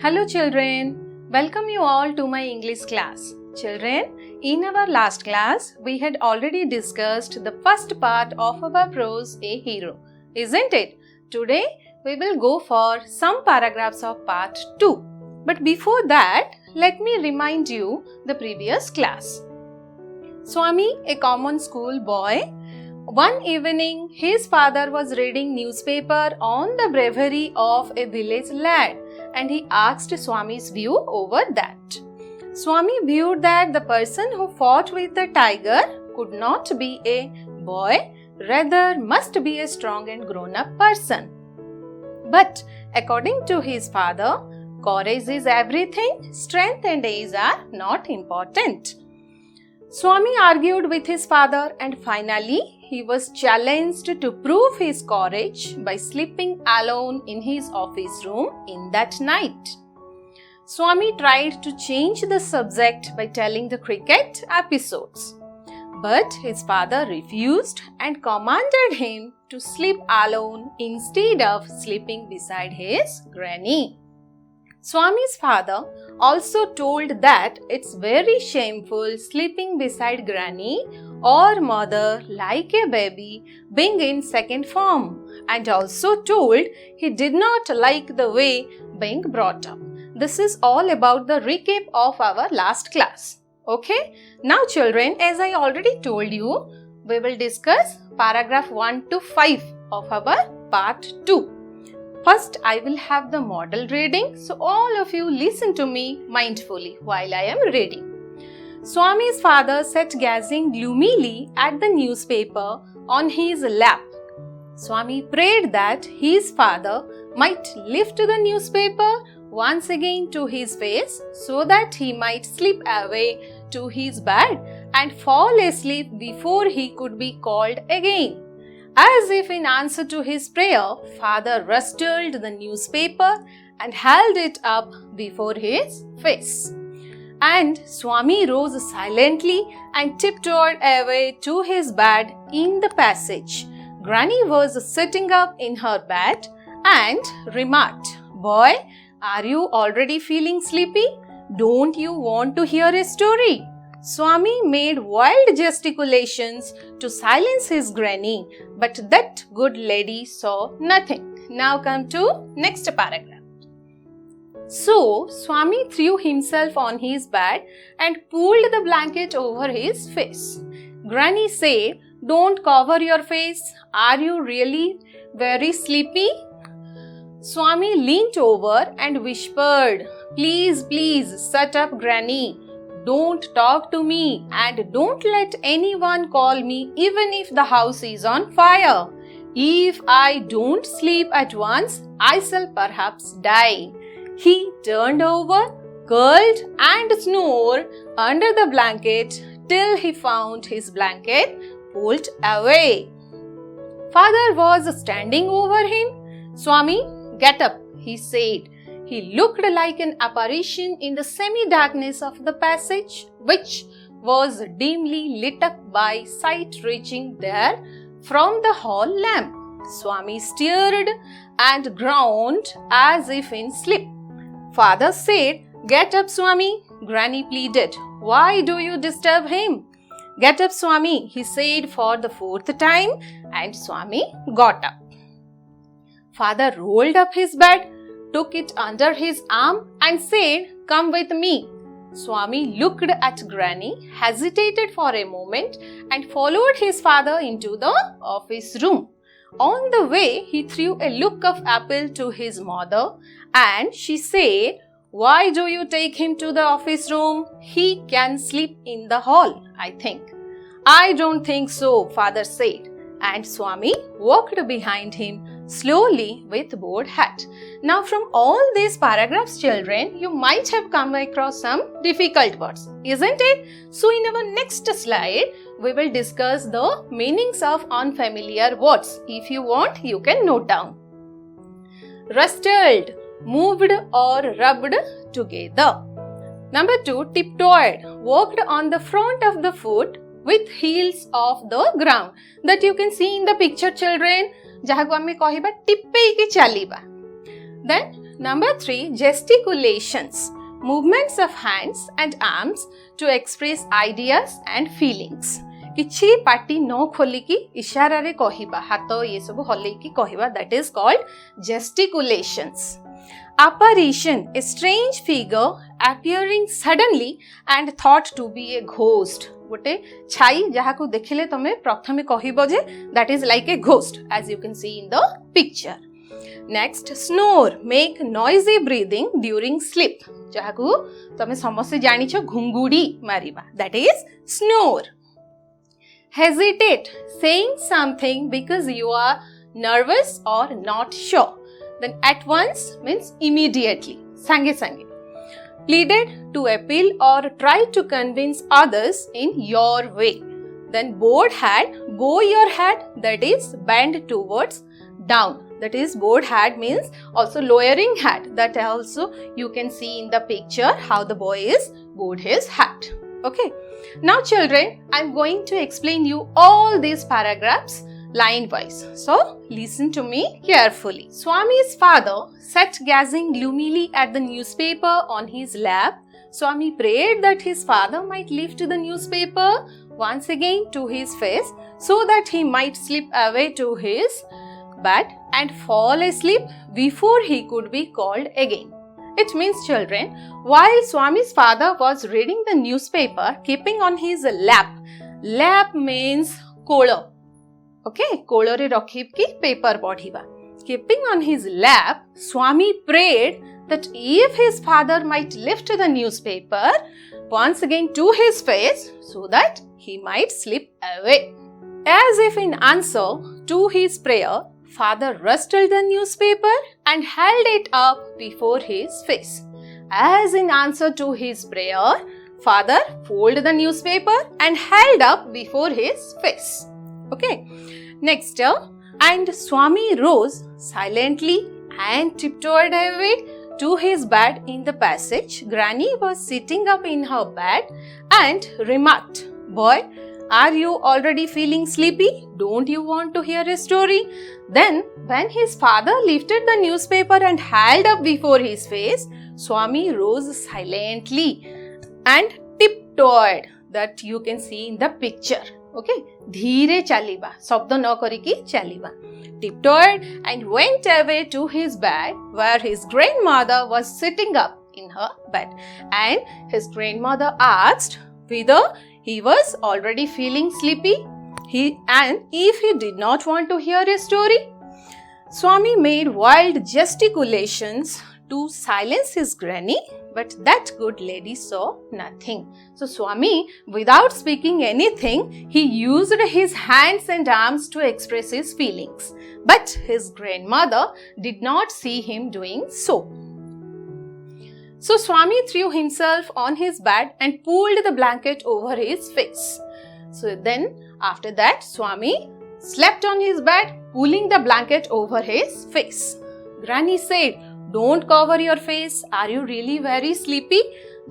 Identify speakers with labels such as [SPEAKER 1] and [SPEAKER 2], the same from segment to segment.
[SPEAKER 1] Hello children, welcome you all to my English class. Children, in our last class, we had already discussed the first part of our prose A Hero, isn't it? Today, we will go for some paragraphs of part 2. But before that, let me remind you the previous class. Swami, a common school boy, one evening his father was reading newspaper on the bravery of a village lad and he asked Swami's view over that. Swami viewed that the person who fought with the tiger could not be a boy, rather must be a strong and grown-up person. But according to his father, courage is everything, strength and age are not important. Swami argued with his father and finally he was challenged to prove his courage by sleeping alone in his office room in that night. Swami tried to change the subject by telling the cricket episodes. But his father refused and commanded him to sleep alone instead of sleeping beside his granny. Swami's father also told that it's very shameful sleeping beside granny or mother like a baby being in second form, and also told he did not like the way being brought up. This is all about the recap of our last class. Okay? Now children, as I already told you, we will discuss paragraph 1 to 5 of our part 2. First, I will have the model reading, so all of you listen to me mindfully while I am reading. Swami's father sat gazing gloomily at the newspaper on his lap. Swami prayed that his father might lift the newspaper once again to his face so that he might slip away to his bed and fall asleep before he could be called again. As if in answer to his prayer, father rustled the newspaper and held it up before his face. And Swami rose silently and tiptoed away to his bed in the passage. Granny was sitting up in her bed and remarked, "Boy, are you already feeling sleepy? Don't you want to hear a story?" Swami made wild gesticulations to silence his granny, but that good lady saw nothing. Now come to next paragraph. So, Swami threw himself on his bed and pulled the blanket over his face. Granny said, "Don't cover your face. Are you really very sleepy?" Swami leaned over and whispered, "Please, please, shut up, Granny. Don't talk to me and don't let anyone call me even if the house is on fire. If I don't sleep at once, I shall perhaps die." He turned over, curled and snored under the blanket till he found his blanket pulled away. Father was standing over him. "Swami, get up," he said. He looked like an apparition in the semi-darkness of the passage, which was dimly lit up by sight reaching there from the hall lamp. Swami stared and groaned as if in sleep. Father said, "Get up, Swami," Granny pleaded. "Why do you disturb him?" "Get up, Swami," he said for the 4th time, and Swami got up. Father rolled up his bed, took it under his arm and said, "Come with me." Swami looked at Granny, hesitated for a moment and followed his father into the office room. On the way, he threw a look of appeal to his mother and she said, "Why do you take him to the office room? He can sleep in the hall, I think." "I don't think so," father said, and Swami walked behind him slowly with bowed head. Now from all these paragraphs, children, you might have come across some difficult words, isn't it? So in our next slide, we will discuss the meanings of unfamiliar words. If you want, you can note down. Rustled, moved or rubbed together. Number 2, tiptoed, walked on the front of the foot with heels of the ground. That you can see in the picture, children. जहाँ को आमे कहिबा टिप्पे की चलीबा. Then Number 3, gesticulations. Movements of hands and arms to express ideas and feelings. किछि पाटी न खोलिकी इशारा रे कहिबा, हाथ ये सब हलेकी कहिबा, that is called gesticulations. Apparition, a strange figure appearing suddenly and thought to be a ghost. गोटे छाई जहाकू देखिले तमे प्रथमे कहिबो जे that is like a ghost, as you can see in the picture. Next, snore, make noisy breathing during sleep. जहाकू तमे समस्त जानिछो घुंगुडी मारिबा, that is snore. Hesitate, saying something because you are nervous or not sure. Then at once means immediately, sange sange. Pleaded, to appeal or try to convince others in your way. Then bowed head, bow your head, that is bend towards down. That is bowed head means also lowering head. That also you can see in the picture how the boy is bowed his head. Okay. Now children, I am going to explain you all these paragraphs line wise. So listen to me carefully. Swami's father sat gazing gloomily at the newspaper on his lap. Swami prayed that his father might lift the newspaper once again to his face so that he might slip away to his bed and fall asleep before he could be called again. It means children, while Swami's father was reading the newspaper, keeping on his lap. Lap means kola. Okay, kola re rakhib ki paper padhiba. Keeping on his lap, Swami prayed that if his father might lift the newspaper once again to his face so that he might slip away. As if in answer to his prayer, father rustled the newspaper and held it up before his face. As in answer to his prayer, father folded the newspaper and held up before his face. Okay. Next, and Swami rose silently and tiptoed away to his bed in the passage. Granny was sitting up in her bed and remarked, "Boy, are you already feeling sleepy? Don't you want to hear a story?" Then, when his father lifted the newspaper and held up before his face, Swami rose silently and tiptoed. That you can see in the picture. Okay, धीरे चालिबा, शब्द न करिकी चालिबा. Tiptoed and went away to his bed where his grandmother was sitting up in her bed. And his grandmother asked whether he was already feeling sleepy and if he did not want to hear a story. Swami made wild gesticulations to silence his granny, but that good lady saw nothing. So Swami, without speaking anything, he used his hands and arms to express his feelings. But his grandmother did not see him doing so. So Swami threw himself on his bed and pulled the blanket over his face. So then after that, Swami slept on his bed, pulling the blanket over his face. Granny said, "Don't cover your face. Are you really very sleepy?"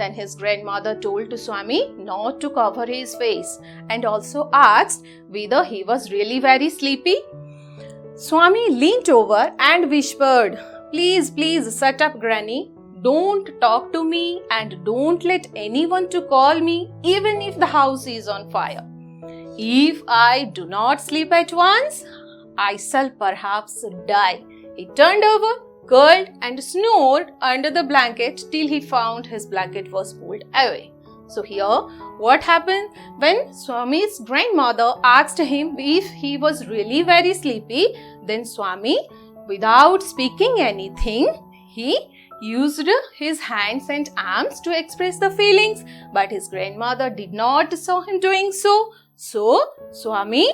[SPEAKER 1] Then his grandmother told to Swami not to cover his face and also asked whether he was really very sleepy. Swami leaned over and whispered, "Please, please shut up, Granny. Don't talk to me and don't let anyone to call me even if the house is on fire. If I do not sleep at once, I shall perhaps die." He turned over, curled and snored under the blanket till he found his blanket was pulled away. So here, what happened? When Swami's grandmother asked him if he was really very sleepy, then Swami, without speaking anything, he used his hands and arms to express the feelings, but his grandmother did not saw him doing so. So, Swami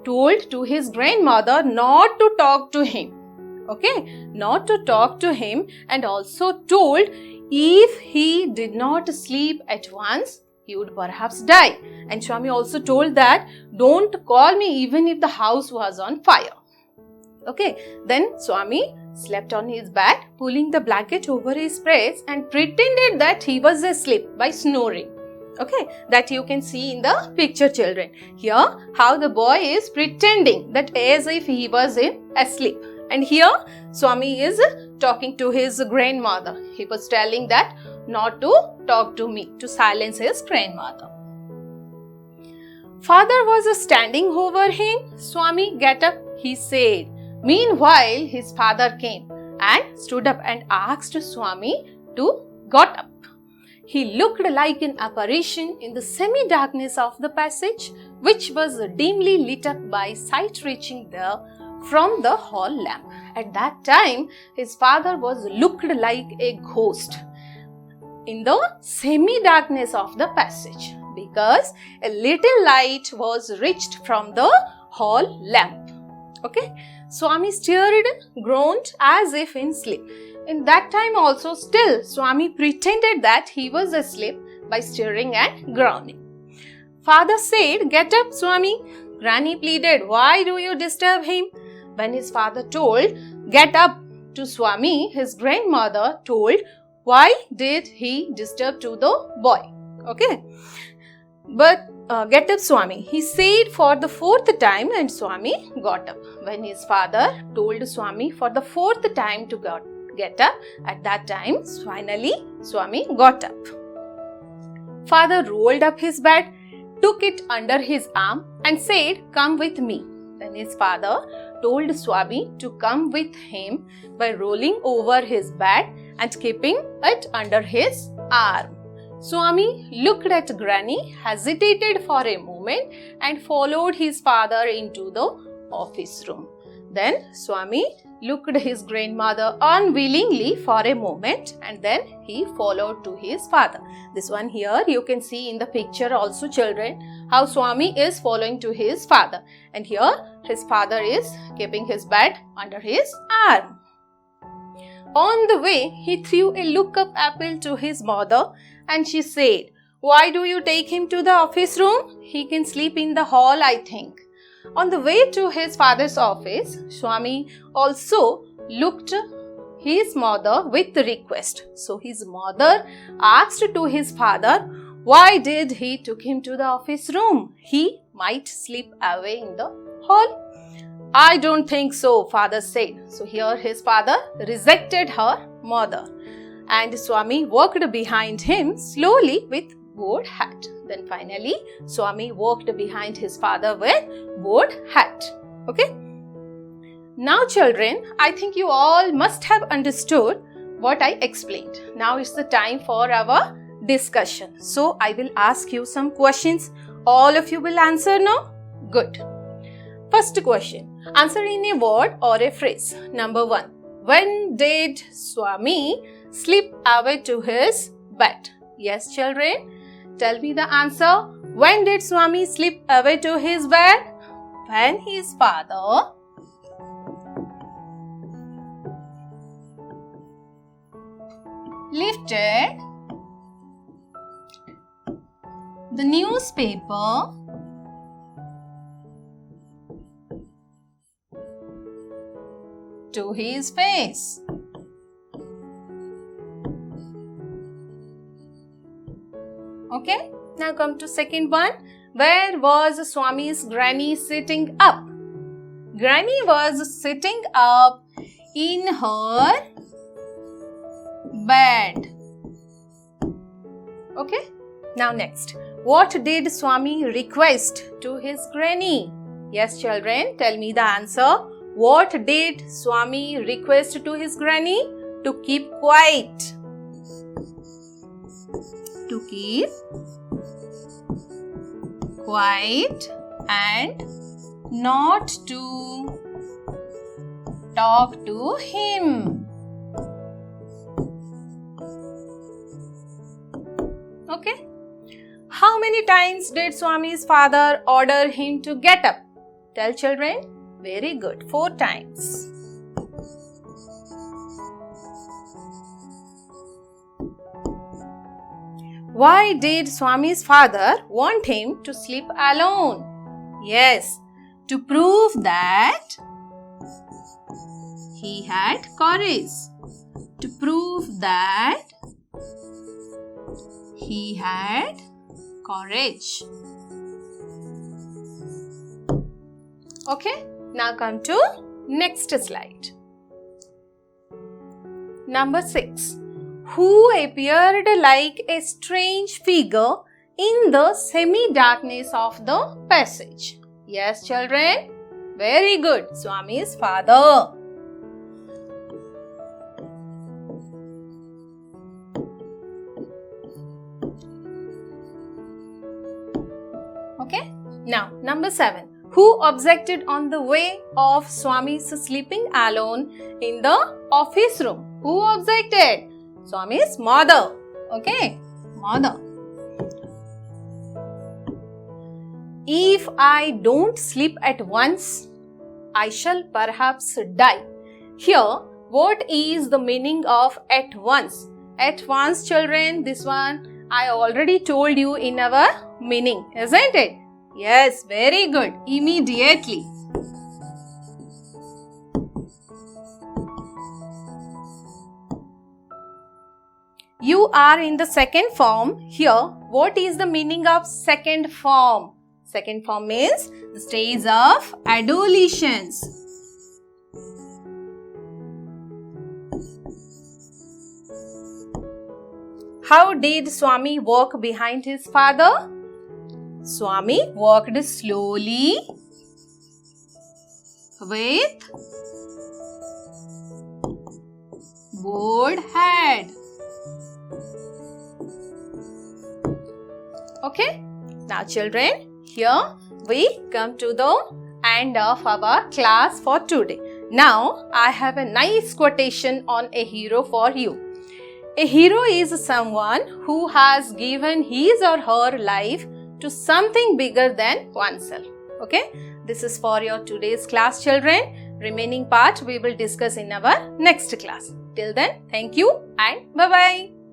[SPEAKER 1] told to his grandmother not to talk to him. Okay, not to talk to him, and also told if he did not sleep at once, he would perhaps die. And Swami also told that don't call me even if the house was on fire. Okay, then Swami slept on his bed, pulling the blanket over his face and pretended that he was asleep by snoring. Okay, that you can see in the picture, children. Here, how the boy is pretending that as if he was asleep. And here Swami is talking to his grandmother. He was telling that not to talk to me, to silence his grandmother. Father was standing over him. Swami, get up, he said. Meanwhile, his father came and stood up and asked Swami to got up. He looked like an apparition in the semi-darkness of the passage, which was dimly lit up by sight reaching there from the hall lamp. At that time, his father was looked like a ghost in the semi-darkness of the passage, because a little light was reached from the hall lamp. Okay, Swami stirred, groaned as if in sleep. In that time also still Swami pretended that he was asleep by stirring and groaning. Father said, get up, Swami. Granny pleaded, why do you disturb him? When his father told, get up to Swami, his grandmother told, why did he disturb to the boy? Okay. But get up, Swami, he said for the fourth time, and Swami got up. When his father told Swami for the fourth time to get up, at that time, finally, Swami got up. Father rolled up his bed, took it under his arm and said, come with me. Then his father told Swami to come with him by rolling over his bed and keeping it under his arm. Swami looked at Granny, hesitated for a moment and followed his father into the office room. Then Swami looked at his grandmother unwillingly for a moment and then he followed to his father. This one here you can see in the picture also, children, how Swami is following to his father. And here his father is keeping his bed under his arm. On the way, he threw a look-up apple to his mother and she said, why do you take him to the office room? He can sleep in the hall, I think. On the way to his father's office, Swami also looked his mother with the request. So his mother asked to his father, why did he took him to the office room? He might sleep away in the hall. I don't think so, father said. So here his father rejected her mother. And Swami walked behind him slowly with board hat. Then finally, Swami walked behind his father with board hat. Okay. Now children, I think you all must have understood what I explained. Now it's the time for our discussion. So I will ask you some questions. All of you will answer now? Good. First question. Answer in a word or a phrase. Number 1. When did Swami slip away to his bed? Yes, children. Tell me the answer. When did Swami slip away to his bed? When his father lifted the newspaper to his face. Okay, now come to second one. Where was Swami's granny sitting up? Granny was sitting up in her bed. Okay, now next. What did Swami request to his granny? Yes, children, tell me the answer. What did Swami request to his granny? To keep quiet. To keep quiet and not to talk to him. Okay. How many times did Swami's father order him to get up? Tell children. Very good. 4 times. Why did Swami's father want him to sleep alone? Yes, to prove that he had courage. To prove that he had courage. Okay, now come to Next slide. Number 6. Who appeared like a strange figure in the semi-darkness of the passage? Yes, children? Very good. Swami's father. Okay. Now, number 7. Who objected on the way of Swami's sleeping alone in the office room? Who objected? Swami's mother. Okay. Mother. If I don't sleep at once, I shall perhaps die. Here, what is the meaning of at once? At once, children, this one I already told you in our meaning, isn't it? Yes, very good. Immediately. You are in the second form. Here, what is the meaning of second form? Second form means the stage of adolescence. How did Swami walk behind his father? Swami walked slowly with bowed head. Okay. Now children, here we come to the end of our class for today. Now I have a nice quotation on a hero for you. A hero is someone who has given his or her life to something bigger than oneself. Okay, this is for your today's class, children. Remaining part we will discuss in our next class. Till then, thank you and bye-bye.